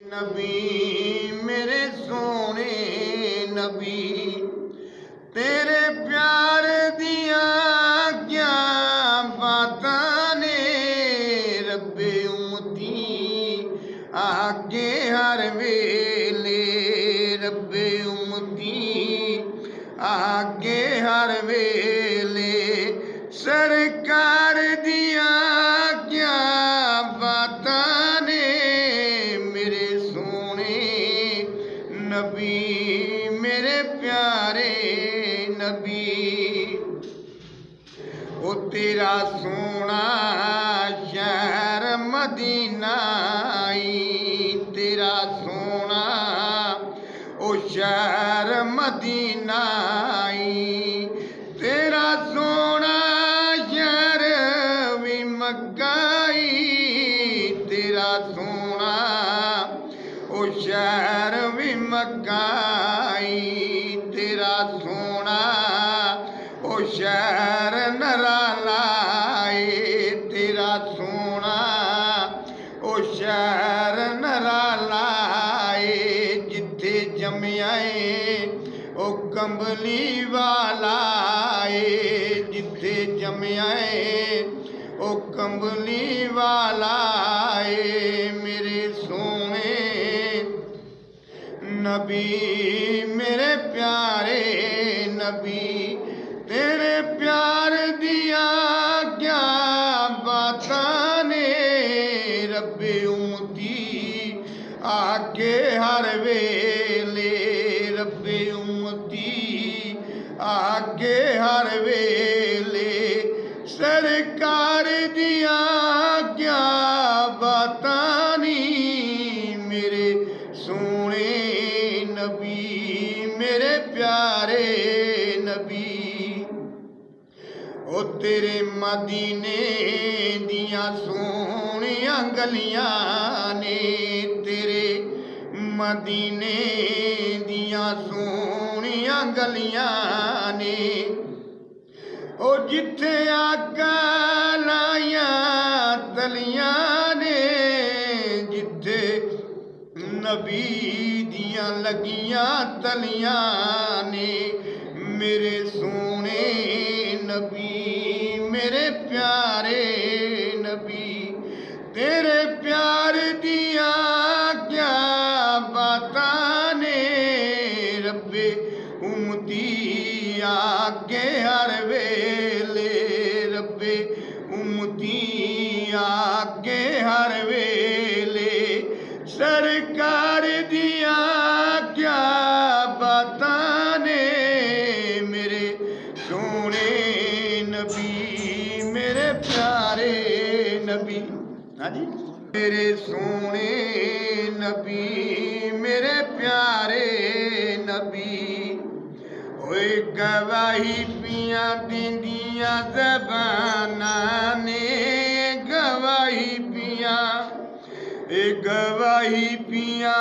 नबी मेरे सोने नबी तेरे प्यार दिया क्या बातां ने रब्बे उम्मती आगे हर वेले रब्बे उम्मती आगे हर वेले सरकार दिया क्या बातां ने मेरे सोने नबी मेरे प्यारे नबी। ओ तेरा सोना शहर मदीना तेरा सोना ओ शहर मदीना तेरा सोना शहर भी मक्का तेरा सोना ओ शहर भी मक्का तेरा सोना ओ शहर नराला तेरा सोना ओ शहर नराला जिथे जमिया ओ कंबली वाला जिथे जमिया ओ कंबली वाला मेरे सोने नबी मेरे प्यारे नबी तेरे प्यार दिया क्या बातां ने रब्बे उम्मती आगे हर वेले रब्बे उम्मती आगे हर वेले सरकार दिया क्या बातां नी मेरे सोने नबी मेरे प्यारे नबी। ओ तेरे मदीने दिया सोहणिया गलियां ने तेरे मदीने दिया सोहणिया गलियां ने ओ जिथे आका लाया तलियां ने जिथे नबी दिया लगियां तलियां ने मेरे सोने नबी मेरे प्यारे नबी तेरे प्यार दिया क्या बातां ने रब्बे उम्मती आगे हर वेले रब्बे उम्मती आगे हर वेले सरकार दिया क्या बातां ने मेरे सोने नबी मेरे प्यारे नबी। हाँ जी मेरे सोने नबी मेरे प्यारे नबी। ओए गवाही पिया दिंदिया ज़बानां ने गवाही पिया गवाही पिया